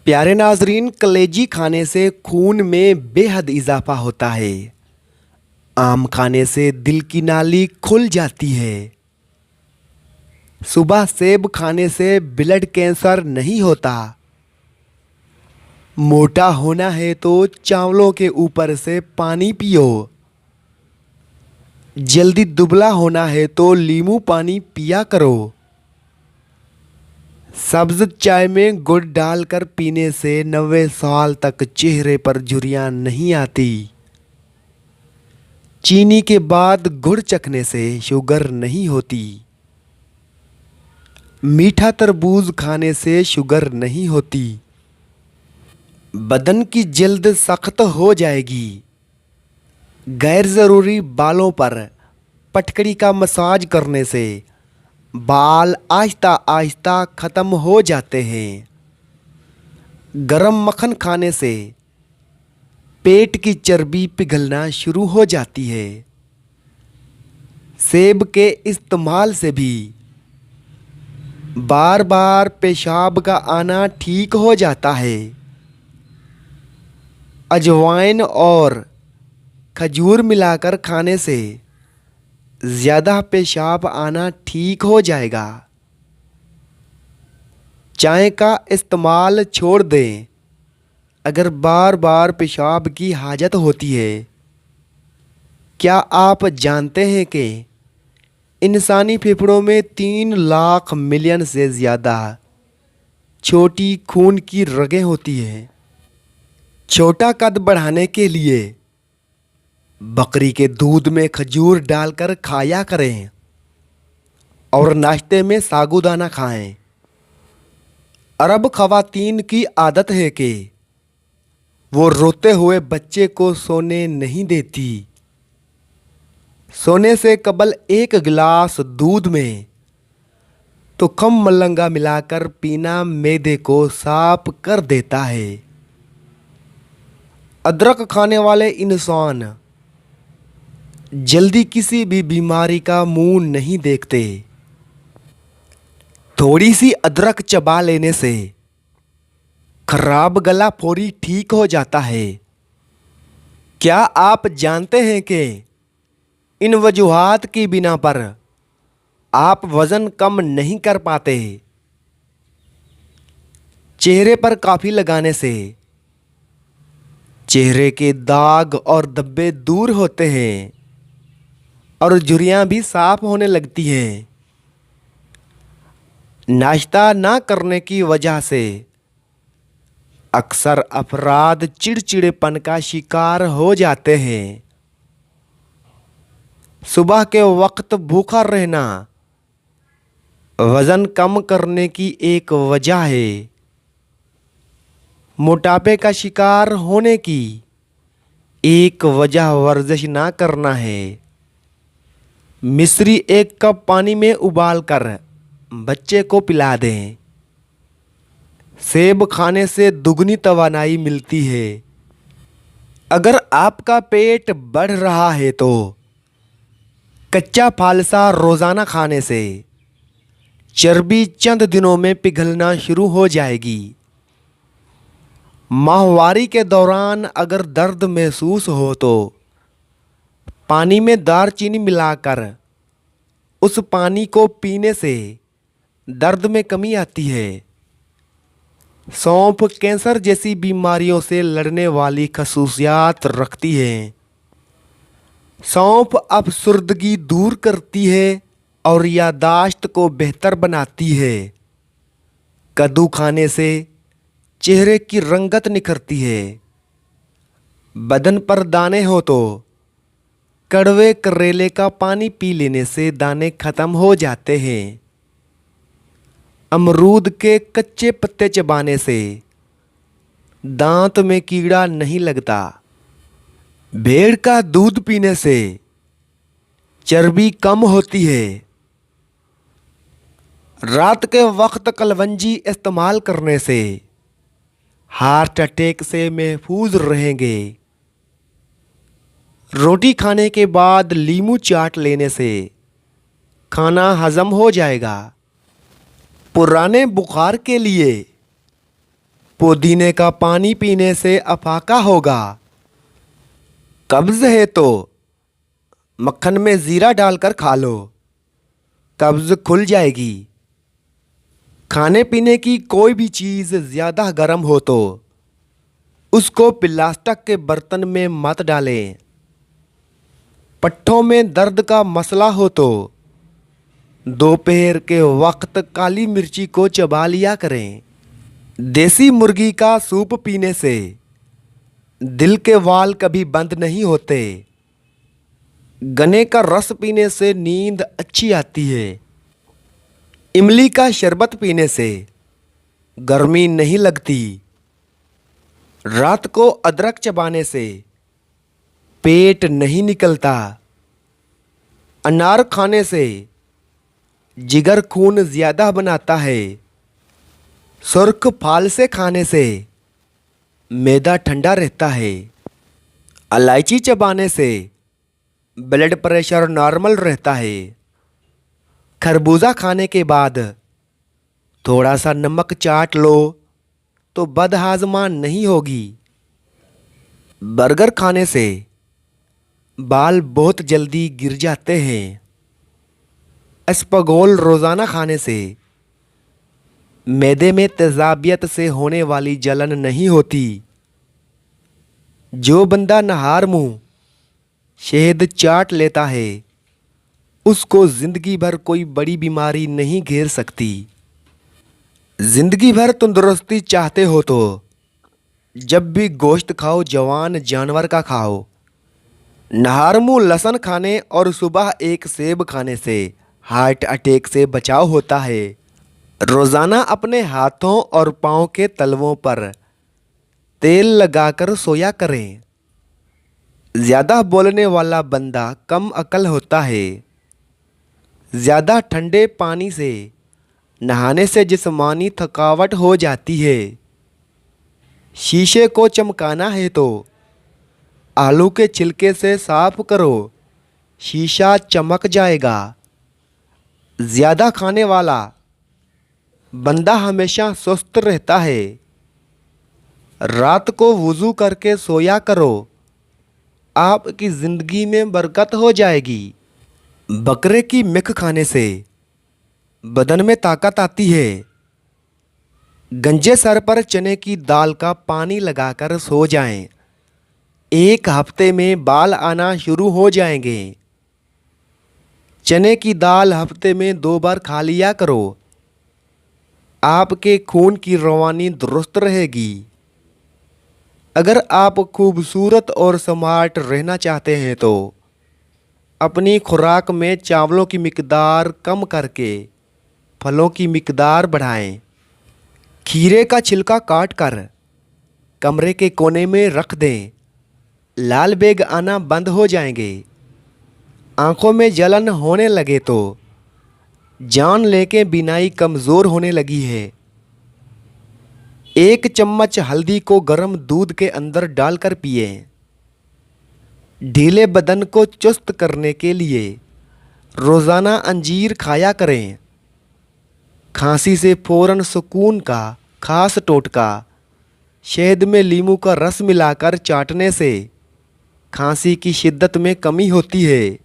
प्यारे नाजरीन, कलेजी खाने से खून में बेहद इजाफा होता है। आम खाने से दिल की नाली खुल जाती है। सुबह सेब खाने से ब्लड कैंसर नहीं होता। मोटा होना है तो चावलों के ऊपर से पानी पियो। जल्दी दुबला होना है तो नींबू पानी पिया करो। सब्ज चाय में गुड़ डालकर पीने से 90 साल तक चेहरे पर झुर्रियां नहीं आती। चीनी के बाद गुड़ चखने से शुगर नहीं होती। मीठा तरबूज खाने से शुगर नहीं होती। बदन की जल्द सख्त हो जाएगी। गैर ज़रूरी बालों पर पटकड़ी का मसाज करने से बाल आहिस्ता आहिस्ता ख़त्म हो जाते हैं। गरम मक्खन खाने से पेट की चर्बी पिघलना शुरू हो जाती है। सेब के इस्तेमाल से भी बार बार पेशाब का आना ठीक हो जाता है। अजवाइन और खजूर मिलाकर खाने से ज़्यादा पेशाब आना ठीक हो जाएगा। चाय का इस्तेमाल छोड़ दें अगर बार बार पेशाब की हाजत होती है। क्या आप जानते हैं कि इंसानी फेफड़ों में 3 लाख मिलियन से ज़्यादा छोटी खून की रगें होती हैं। छोटा कद बढ़ाने के लिए बकरी के दूध में खजूर डालकर खाया करें और नाश्ते में साबूदाना खाएं। अरब ख़वातीन की आदत है कि वो रोते हुए बच्चे को सोने नहीं देती। सोने से कबल 1 गिलास दूध में तुखम मलंगा मिलाकर पीना मैदे को साफ कर देता है। अदरक खाने वाले इंसान जल्दी किसी भी बीमारी का मुंह नहीं देखते। थोड़ी सी अदरक चबा लेने से खराब गला फौरी ठीक हो जाता है। क्या आप जानते हैं कि इन वजूहात की बिना पर आप वज़न कम नहीं कर पाते? चेहरे पर काफ़ी लगाने से चेहरे के दाग और धब्बे दूर होते हैं और झुर्रियां भी साफ होने लगती हैं। नाश्ता ना करने की वजह से अक्सर अफराद चिड़चिड़ेपन का शिकार हो जाते हैं। सुबह के वक्त भूखा रहना वज़न कम करने की एक वजह है। मोटापे का शिकार होने की एक वजह वर्जिश ना करना है। मिश्री 1 कप पानी में उबालकर बच्चे को पिला दें। सेब खाने से दुगनी तवानाई मिलती है। अगर आपका पेट बढ़ रहा है तो कच्चा फालसा रोज़ाना खाने से चर्बी चंद दिनों में पिघलना शुरू हो जाएगी। माहवारी के दौरान अगर दर्द महसूस हो तो पानी में दालचीनी मिलाकर उस पानी को पीने से दर्द में कमी आती है। सौंफ कैंसर जैसी बीमारियों से लड़ने वाली खसूसियात रखती है। सौंफ अफसुर्दगी दूर करती है और यादाश्त को बेहतर बनाती है। कद्दू खाने से चेहरे की रंगत निखरती है। बदन पर दाने हो तो कड़वे करेले का पानी पी लेने से दाने खत्म हो जाते हैं। अमरूद के कच्चे पत्ते चबाने से दांत में कीड़ा नहीं लगता। भेड़ का दूध पीने से चर्बी कम होती है। रात के वक्त कलवंजी इस्तेमाल करने से हार्ट अटैक से महफूज रहेंगे। रोटी खाने के बाद नींबू चाट लेने से खाना हजम हो जाएगा। पुराने बुखार के लिए पुदीने का पानी पीने से अफाका होगा। कब्ज है तो मक्खन में ज़ीरा डालकर खा लो, कब्ज खुल जाएगी। खाने पीने की कोई भी चीज़ ज़्यादा गर्म हो तो उसको प्लास्टिक के बर्तन में मत डालें। पट्ठों में दर्द का मसला हो तो दोपहर के वक्त काली मिर्ची को चबा लिया करें। देसी मुर्गी का सूप पीने से दिल के वाल कभी बंद नहीं होते। गन्ने का रस पीने से नींद अच्छी आती है। इमली का शरबत पीने से गर्मी नहीं लगती। रात को अदरक चबाने से पेट नहीं निकलता। अनार खाने से जिगर खून ज़्यादा बनाता है। सुर्ख फाल से खाने से मैदा ठंडा रहता है। इलायची चबाने से ब्लड प्रेशर नॉर्मल रहता है। खरबूजा खाने के बाद थोड़ा सा नमक चाट लो तो बदहाजमा नहीं होगी। बर्गर खाने से बाल बहुत जल्दी गिर जाते हैं। अस्पगोल रोज़ाना खाने से मैदे में तेज़ाबियत से होने वाली जलन नहीं होती। जो बंदा नहार मुंह शहद चाट लेता है उसको ज़िंदगी भर कोई बड़ी बीमारी नहीं घेर सकती। ज़िंदगी भर तंदुरुस्ती चाहते हो तो जब भी गोश्त खाओ जवान जानवर का खाओ। नहार मुंह लहसुन खाने और सुबह एक सेब खाने से हार्ट अटैक से बचाव होता है। रोज़ाना अपने हाथों और पाँव के तलवों पर तेल लगाकर सोया करें। ज़्यादा बोलने वाला बंदा कम अकल होता है। ज़्यादा ठंडे पानी से नहाने से जिस्मानी थकावट हो जाती है। शीशे को चमकाना है तो आलू के छिलके से साफ करो, शीशा चमक जाएगा। ज़्यादा खाने वाला बंदा हमेशा सुस्त रहता है। रात को वुज़ू करके सोया करो, आपकी ज़िंदगी में बरकत हो जाएगी। बकरे की मिख खाने से बदन में ताकत आती है। गंजे सर पर चने की दाल का पानी लगाकर सो जाएं। एक हफ्ते में बाल आना शुरू हो जाएंगे। चने की दाल हफ्ते में 2 बार खा लिया करो, आपके खून की रवानी दुरुस्त रहेगी। अगर आप खूबसूरत और स्मार्ट रहना चाहते हैं तो अपनी खुराक में चावलों की मिकदार कम करके फलों की मिकदार बढ़ाएं। खीरे का छिलका काट कर कमरे के कोने में रख दें, लाल बेग आना बंद हो जाएंगे। आंखों में जलन होने लगे तो जान लेके बीनाई कमज़ोर होने लगी है। 1 चम्मच हल्दी को गर्म दूध के अंदर डालकर पिए। ढीले बदन को चुस्त करने के लिए रोज़ाना अंजीर खाया करें। खांसी से फ़ौरन सुकून का खास टोटका, शहद में नींबू का रस मिलाकर चाटने से खांसी की शिद्दत में कमी होती है।